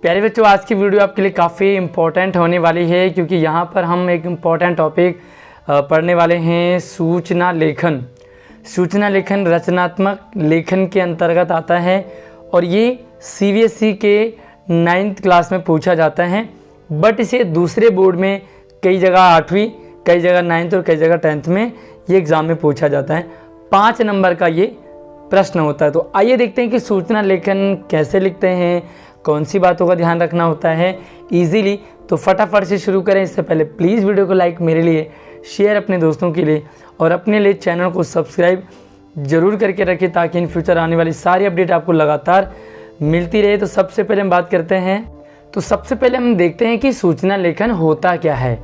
प्यारे बच्चों, आज की वीडियो आपके लिए काफ़ी इम्पोर्टेंट होने वाली है क्योंकि यहाँ पर हम एक इम्पोर्टेंट टॉपिक पढ़ने वाले हैं। सूचना लेखन। सूचना लेखन रचनात्मक लेखन के अंतर्गत आता है और ये CBSE के 9th क्लास में पूछा जाता है, बट इसे दूसरे बोर्ड में कई जगह 8वीं, कई जगह 9th और कई जगह 10th में ये एग्ज़ाम में पूछा जाता है। 5 नंबर का ये प्रश्न होता है। तो आइए देखते हैं कि सूचना लेखन कैसे लिखते हैं, कौन सी बातों का ध्यान रखना होता है इजीली। तो फटाफट से शुरू करें। इससे पहले प्लीज़ वीडियो को लाइक मेरे लिए, शेयर अपने दोस्तों के लिए और अपने लिए चैनल को सब्सक्राइब जरूर करके रखें ताकि इन फ्यूचर आने वाली सारी अपडेट आपको लगातार मिलती रहे। तो सबसे पहले हम बात करते हैं, तो सबसे पहले हम देखते हैं कि सूचना लेखन होता क्या है।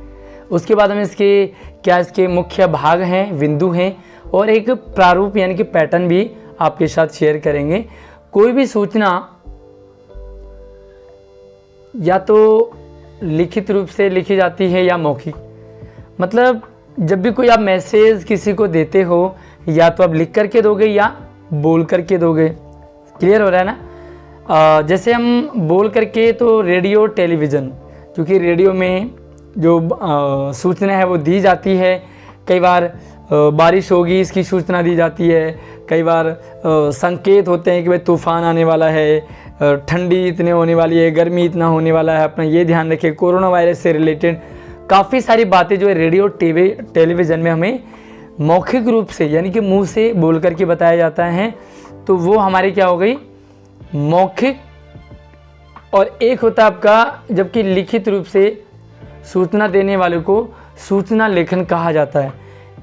उसके बाद हम इसके मुख्य भाग हैं, बिंदु हैं और एक प्रारूप यानी कि पैटर्न भी आपके साथ शेयर करेंगे। कोई भी सूचना या तो लिखित रूप से लिखी जाती है या मौखिक। मतलब जब भी कोई आप मैसेज किसी को देते हो या तो आप लिख करके दोगे या बोल करके दोगे। क्लियर हो रहा है ना। जैसे हम बोल करके तो रेडियो टेलीविज़न, क्योंकि रेडियो में जो सूचना है वो दी जाती है। कई बार बारिश होगी इसकी सूचना दी जाती है, कई बार संकेत होते हैं कि भाई तूफ़ान आने वाला है, ठंडी इतने होने वाली है, गर्मी इतना होने वाला है, अपना ये ध्यान रखें। कोरोना वायरस से रिलेटेड काफ़ी सारी बातें जो है रेडियो टेलीविज़न में हमें मौखिक रूप से यानी कि मुंह से बोल करके बताया जाता है। तो वो हमारी क्या हो गई, मौखिक। और एक होता है आपका जबकि लिखित रूप से सूचना देने वाले को सूचना लेखन कहा जाता है।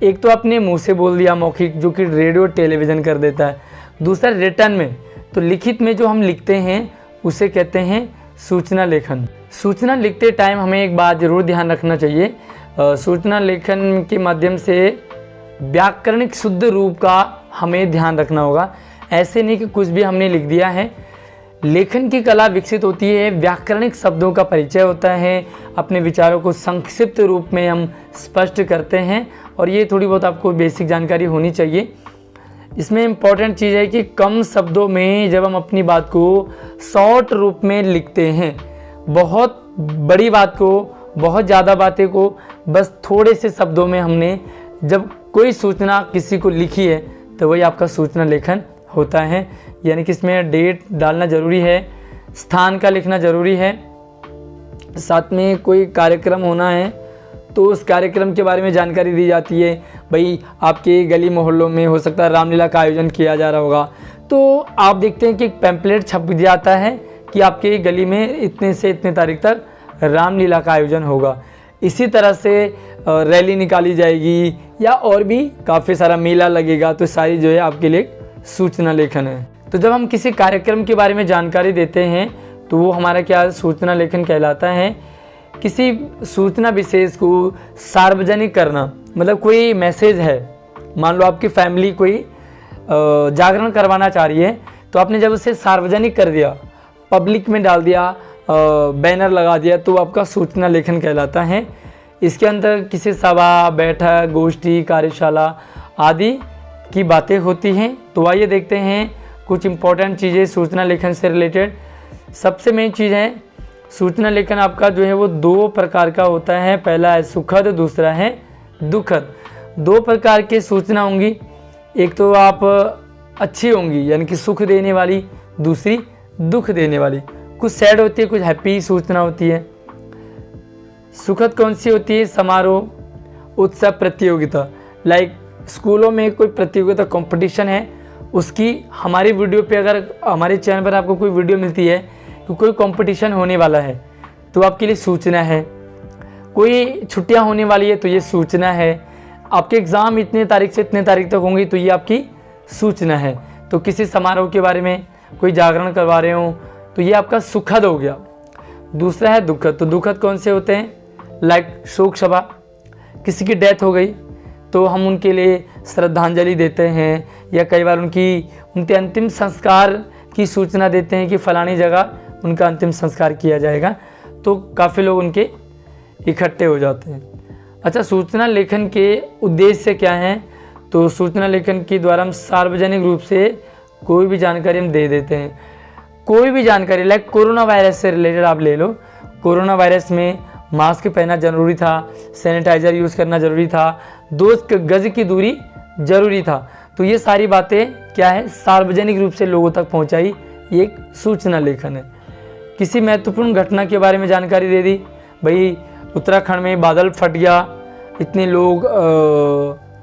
एक तो आपने मुंह से बोल दिया मौखिक, जो कि रेडियो टेलीविज़न कर देता है। दूसरा रिटर्न में, तो लिखित में जो हम लिखते हैं उसे कहते हैं सूचना लेखन। सूचना लिखते टाइम हमें एक बात ज़रूर ध्यान रखना चाहिए, सूचना लेखन के माध्यम से व्याकरणिक शुद्ध रूप का हमें ध्यान रखना होगा। ऐसे नहीं कि कुछ भी हमने लिख दिया है। लेखन की कला विकसित होती है, व्याकरणिक शब्दों का परिचय होता है, अपने विचारों को संक्षिप्त रूप में हम स्पष्ट करते हैं और ये थोड़ी बहुत आपको बेसिक जानकारी होनी चाहिए। इसमें इम्पॉर्टेंट चीज़ है कि कम शब्दों में जब हम अपनी बात को शॉर्ट रूप में लिखते हैं, बहुत बड़ी बात को, बहुत ज़्यादा बातें को बस थोड़े से शब्दों में हमने जब कोई सूचना किसी को लिखी है तो वही आपका सूचना लेखन होता है। यानी कि इसमें डेट डालना ज़रूरी है, स्थान का लिखना ज़रूरी है, साथ में कोई कार्यक्रम होना है तो उस कार्यक्रम के बारे में जानकारी दी जाती है। भाई आपके गली मोहल्लों में हो सकता है रामलीला का आयोजन किया जा रहा होगा, तो आप देखते हैं कि एक पैम्पलेट छप जाता है कि आपके गली में इतने से इतने तारीख तक रामलीला का आयोजन होगा। इसी तरह से रैली निकाली जाएगी या और भी काफ़ी सारा मेला लगेगा, तो सारी जो है आपके लिए सूचना लेखन है। तो जब हम किसी कार्यक्रम के बारे में जानकारी देते हैं तो वो हमारा क्या सूचना लेखन कहलाता है। किसी सूचना विशेष को सार्वजनिक करना, मतलब कोई मैसेज है, मान लो आपकी फैमिली कोई जागरण करवाना चाह रही है, तो आपने जब उसे सार्वजनिक कर दिया, पब्लिक में डाल दिया, बैनर लगा दिया, तो आपका सूचना लेखन कहलाता है। इसके अंदर किसी सभा, बैठक, गोष्ठी, कार्यशाला आदि की बातें होती हैं। तो आइए देखते हैं कुछ इम्पोर्टेंट चीज़ें सूचना लेखन से रिलेटेड। सबसे मेन चीज़ है, सूचना लेखन आपका जो है वो 2 प्रकार का होता है। पहला है सुखद, दूसरा है दुखद। 2 प्रकार की सूचना होंगी, एक तो आप अच्छी होंगी यानी कि सुख देने वाली, दूसरी दुख देने वाली। कुछ सैड होती है, कुछ हैप्पी सूचना होती है। सुखद कौन सी होती है, समारोह, उत्सव, प्रतियोगिता। लाइक स्कूलों में कोई प्रतियोगिता कंपटीशन है, उसकी हमारी वीडियो पे अगर हमारे चैनल पर आपको कोई वीडियो मिलती है कि कोई कंपटीशन होने वाला है तो आपके लिए सूचना है। कोई छुट्टियां होने वाली है तो ये सूचना है। आपके एग्ज़ाम इतने तारीख से इतने तारीख तक होंगी तो ये आपकी सूचना है। तो किसी समारोह के बारे में कोई जागरण करवा रहे हो तो ये आपका सुखद हो गया। दूसरा है दुखद। तो दुखद कौन से होते हैं, लाइक शोक सभा, किसी की डेथ हो गई तो हम उनके लिए श्रद्धांजलि देते हैं या कई बार उनके अंतिम संस्कार की सूचना देते हैं कि फलानी जगह उनका अंतिम संस्कार किया जाएगा, तो काफ़ी लोग उनके इकट्ठे हो जाते हैं। अच्छा, सूचना लेखन के उद्देश्य क्या हैं, तो सूचना लेखन के द्वारा हम सार्वजनिक रूप से कोई भी जानकारी हम दे देते हैं। कोई भी जानकारी लाइक कोरोना वायरस से रिलेटेड आप ले लो। कोरोना वायरस में मास्क पहनना ज़रूरी था, सैनिटाइज़र यूज़ करना ज़रूरी था, 2 गज की दूरी ज़रूरी था। तो ये सारी बातें क्या है, सार्वजनिक रूप से लोगों तक पहुंचाई, ये एक सूचना लेखन है। किसी महत्वपूर्ण घटना के बारे में जानकारी दे दी, भाई उत्तराखंड में बादल फट गया, इतने लोग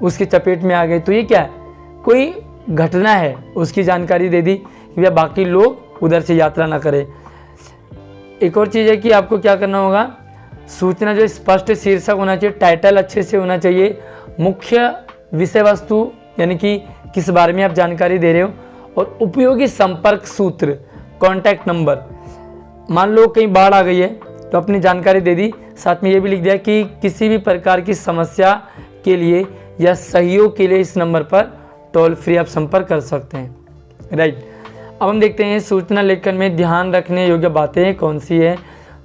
उसकी चपेट में आ गए, तो ये क्या है, कोई घटना है उसकी जानकारी दे दी कि भैया बाकी लोग उधर से यात्रा ना करें। एक और चीज़ है कि आपको क्या करना होगा, सूचना जो स्पष्ट शीर्षक होना चाहिए, टाइटल अच्छे से होना चाहिए, मुख्य विषय वस्तु यानी कि किस बारे में आप जानकारी दे रहे हो, और उपयोगी संपर्क सूत्र, कॉन्टैक्ट नंबर। मान लो कहीं बाढ़ आ गई है तो अपनी जानकारी दे दी, साथ में ये भी लिख दिया कि किसी भी प्रकार की समस्या के लिए या सहयोग के लिए इस नंबर पर टोल फ्री आप संपर्क कर सकते हैं। राइट, अब हम देखते हैं सूचना लेखन में ध्यान रखने योग्य बातें कौन सी है।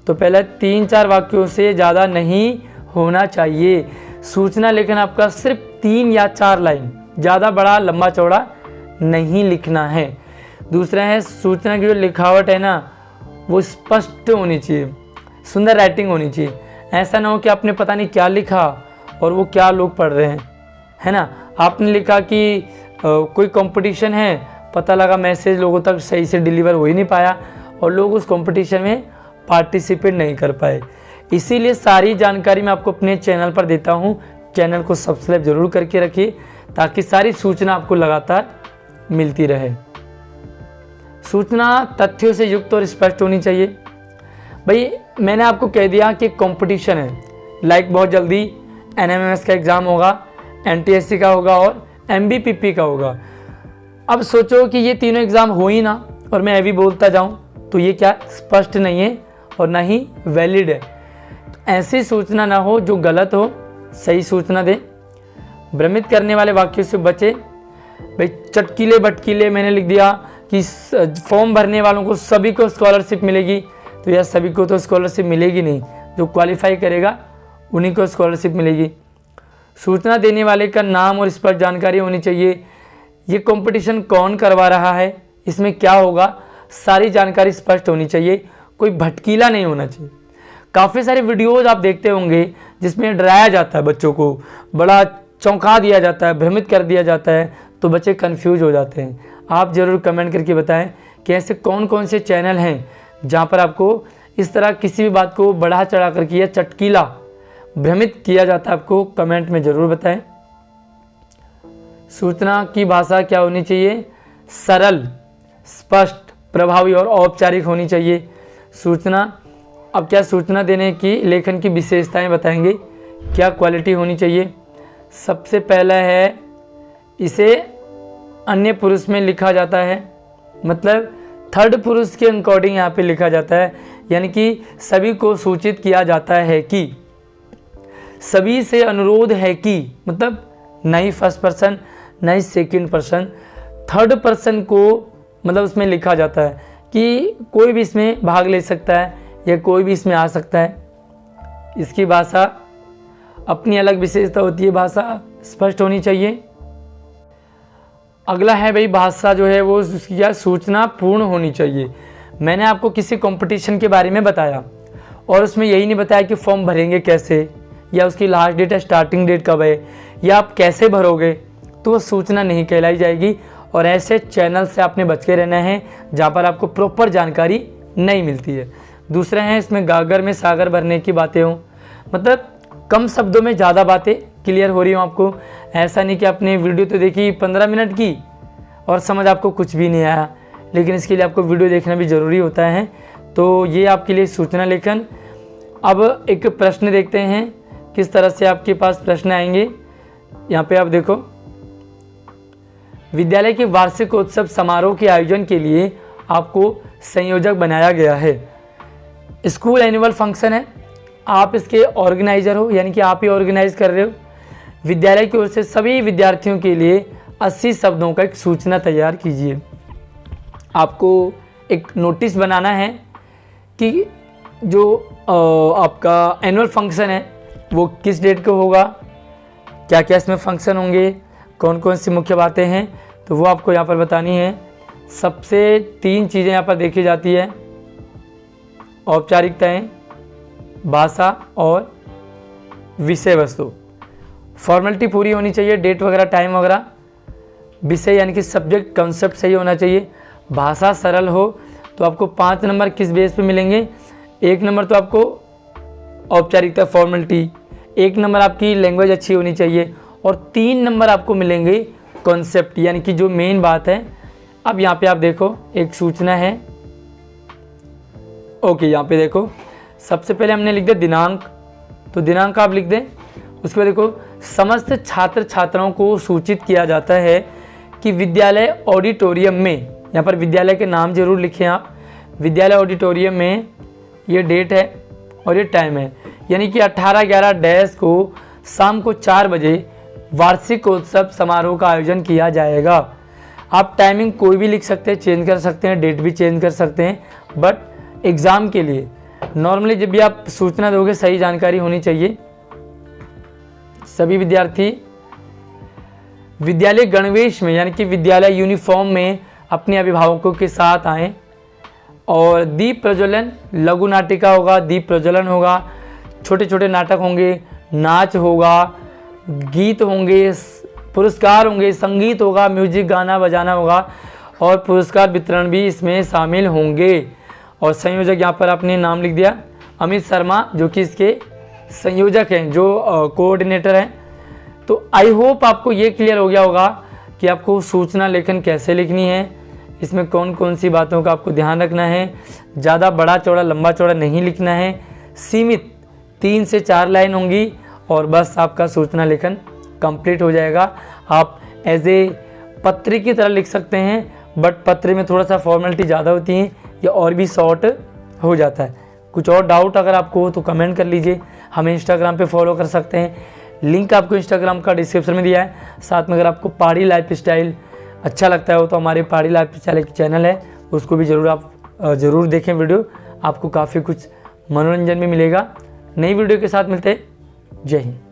तो पहले 3-4 वाक्यों से ज़्यादा नहीं होना चाहिए। सूचना लेखन आपका सिर्फ 3 या 4 लाइन, ज़्यादा बड़ा लंबा चौड़ा नहीं लिखना है। दूसरा है सूचना की जो लिखावट है ना वो स्पष्ट होनी चाहिए, सुंदर राइटिंग होनी चाहिए। ऐसा ना हो कि आपने पता नहीं क्या लिखा और वो क्या लोग पढ़ रहे हैं, है ना। आपने लिखा कि कोई कंपटीशन है, पता लगा मैसेज लोगों तक सही से डिलीवर हो ही नहीं पाया और लोग उस कंपटीशन में पार्टिसिपेट नहीं कर पाए। इसीलिए सारी जानकारी मैं आपको अपने चैनल पर देता हूँ। चैनल को सब्सक्राइब जरूर करके रखिए ताकि सारी सूचना आपको लगातार मिलती रहे। सूचना तथ्यों से युक्त और स्पष्ट होनी चाहिए। भाई मैंने आपको कह दिया कि कंपटीशन है, लाइक बहुत जल्दी NMMS का एग्ज़ाम होगा, NTSC का होगा और MBPP का होगा। अब सोचो कि ये तीनों एग्ज़ाम हो ही ना और मैं अभी बोलता जाऊँ, तो ये क्या स्पष्ट नहीं है और ना ही वैलिड है। तो ऐसी सूचना ना हो जो गलत हो, सही सूचना दे। भ्रमित करने वाले वाक्यों से बचे। भाई चटकीले बटकीले मैंने लिख दिया कि फॉर्म भरने वालों को सभी को स्कॉलरशिप मिलेगी, तो यार सभी को तो स्कॉलरशिप मिलेगी नहीं, जो क्वालिफाई करेगा उन्हीं को स्कॉलरशिप मिलेगी। सूचना देने वाले का नाम और स्पष्ट जानकारी होनी चाहिए। ये कंपटीशन कौन करवा रहा है, इसमें क्या होगा, सारी जानकारी स्पष्ट होनी चाहिए, कोई भटकीला नहीं होना चाहिए। काफ़ी सारे वीडियोज आप देखते होंगे जिसमें डराया जाता है बच्चों को, बड़ा चौंका दिया जाता है, भ्रमित कर दिया जाता है, तो बच्चे कंफ्यूज हो जाते हैं। आप ज़रूर कमेंट करके बताएं कि ऐसे कौन कौन से चैनल हैं जहां पर आपको इस तरह किसी भी बात को बढ़ा चढ़ा करके या चटकीला भ्रमित किया जाता है। आपको कमेंट में ज़रूर बताएं। सूचना की भाषा क्या होनी चाहिए, सरल, स्पष्ट, प्रभावी और औपचारिक होनी चाहिए। सूचना, अब क्या सूचना देने की लेखन की विशेषताएं बताएंगे, क्या क्वालिटी होनी चाहिए। सबसे पहला है इसे अन्य पुरुष में लिखा जाता है, मतलब थर्ड पुरुष के अकॉर्डिंग यहाँ पे लिखा जाता है, यानी कि सभी को सूचित किया जाता है कि, सभी से अनुरोध है कि, मतलब नहीं फर्स्ट पर्सन नहीं सेकंड पर्सन, थर्ड पर्सन को मतलब उसमें लिखा जाता है कि कोई भी इसमें भाग ले सकता है या कोई भी इसमें आ सकता है। इसकी भाषा अपनी अलग विशेषता होती है, भाषा स्पष्ट होनी चाहिए। अगला है भाई भाषा जो है वो उसकी क्या, सूचना पूर्ण होनी चाहिए। मैंने आपको किसी कंपटीशन के बारे में बताया और उसमें यही नहीं बताया कि फॉर्म भरेंगे कैसे, या उसकी लास्ट डेट है, स्टार्टिंग डेट कब है, या आप कैसे भरोगे, तो वो सूचना नहीं कहलाई जाएगी। और ऐसे चैनल से आपने बच के रहना है जहाँ पर आपको प्रॉपर जानकारी नहीं मिलती है। दूसरा है इसमें गागर में सागर भरने की बातें हों, मतलब कम शब्दों में ज़्यादा बातें क्लियर हो रही हो आपको। ऐसा नहीं कि आपने वीडियो तो देखी 15 मिनट की और समझ आपको कुछ भी नहीं आया, लेकिन इसके लिए आपको वीडियो देखना भी ज़रूरी होता है। तो ये आपके लिए सूचना लेखन। अब एक प्रश्न देखते हैं किस तरह से आपके पास प्रश्न आएंगे। यहाँ पे आप देखो, विद्यालय के वार्षिकोत्सव समारोह के आयोजन के लिए आपको संयोजक बनाया गया है। स्कूल एनुअल फंक्शन है, आप इसके ऑर्गेनाइजर हो, यानी कि आप ही ऑर्गेनाइज कर रहे हो। विद्यालय की ओर से सभी विद्यार्थियों के लिए 80 शब्दों का एक सूचना तैयार कीजिए। आपको एक नोटिस बनाना है कि जो आपका एनुअल फंक्शन है वो किस डेट को होगा, क्या क्या इसमें फंक्शन होंगे, कौन कौन सी मुख्य बातें हैं, तो वो आपको यहाँ पर बतानी है। सबसे 3 चीज़ें यहाँ पर देखी जाती है, औपचारिकताएं, भाषा और विषय वस्तु। फॉर्मेलिटी पूरी होनी चाहिए, डेट वगैरह, टाइम वगैरह। विषय यानी कि सब्जेक्ट, कॉन्सेप्ट सही होना चाहिए। भाषा सरल हो तो आपको 5 नंबर किस बेस पे मिलेंगे? 1 नंबर तो आपको औपचारिकता, फॉर्मेलिटी, 1 नंबर आपकी लैंग्वेज अच्छी होनी चाहिए और 3 नंबर आपको मिलेंगे कॉन्सेप्ट, यानी कि जो मेन बात है। अब यहाँ पे आप देखो एक सूचना है। ओके, यहाँ पे देखो सबसे पहले हमने लिख दिया दिनांक, तो दिनांक आप लिख दें। उसके बाद देखो समस्त छात्र छात्राओं को सूचित किया जाता है कि विद्यालय ऑडिटोरियम में, यहाँ पर विद्यालय के नाम जरूर लिखें आप, विद्यालय ऑडिटोरियम में ये डेट है और ये टाइम है, यानी कि 18/11 को शाम को 4 बजे वार्षिकोत्सव समारोह का आयोजन किया जाएगा। आप टाइमिंग कोई भी लिख सकते हैं, चेंज कर सकते हैं, डेट भी चेंज कर सकते हैं, बट एग्ज़ाम के लिए नॉर्मली जब भी आप सूचना दोगे सही जानकारी होनी चाहिए। सभी विद्यार्थी विद्यालय गणवेश में, यानी कि विद्यालय यूनिफॉर्म में अपने अभिभावकों के साथ आएँ और दीप प्रज्वलन, लघु नाटिका होगा, दीप प्रज्वलन होगा, छोटे छोटे नाटक होंगे, नाच होगा, गीत होंगे, पुरस्कार होंगे, संगीत होगा, म्यूजिक, गाना बजाना होगा और पुरस्कार वितरण भी इसमें शामिल होंगे। और संयोजक यहाँ पर आपने नाम लिख दिया अमित शर्मा, जो कि इसके संयोजक हैं, जो कोऑर्डिनेटर हैं। तो आई होप आपको ये क्लियर हो गया होगा कि आपको सूचना लेखन कैसे लिखनी है, इसमें कौन कौन सी बातों का आपको ध्यान रखना है। ज़्यादा बड़ा चौड़ा, लंबा चौड़ा नहीं लिखना है, सीमित 3 से 4 लाइन होंगी और बस आपका सूचना लेखन कंप्लीट हो जाएगा। आप एज ए पत्र की तरह लिख सकते हैं, बट पत्र में थोड़ा सा फॉर्मेलिटी ज़्यादा होती है, या और भी शॉर्ट हो जाता है। कुछ और डाउट अगर आपको हो तो कमेंट कर लीजिए। हमें इंस्टाग्राम पे फॉलो कर सकते हैं, लिंक आपको इंस्टाग्राम का डिस्क्रिप्शन में दिया है। साथ में अगर आपको पहाड़ी लाइफ स्टाइल अच्छा लगता है तो हमारे पहाड़ी लाइफ स्टाइल एक चैनल है, उसको भी आप ज़रूर देखें वीडियो, आपको काफ़ी कुछ मनोरंजन भी मिलेगा। नई वीडियो के साथ मिलते हैं। जय हिंद।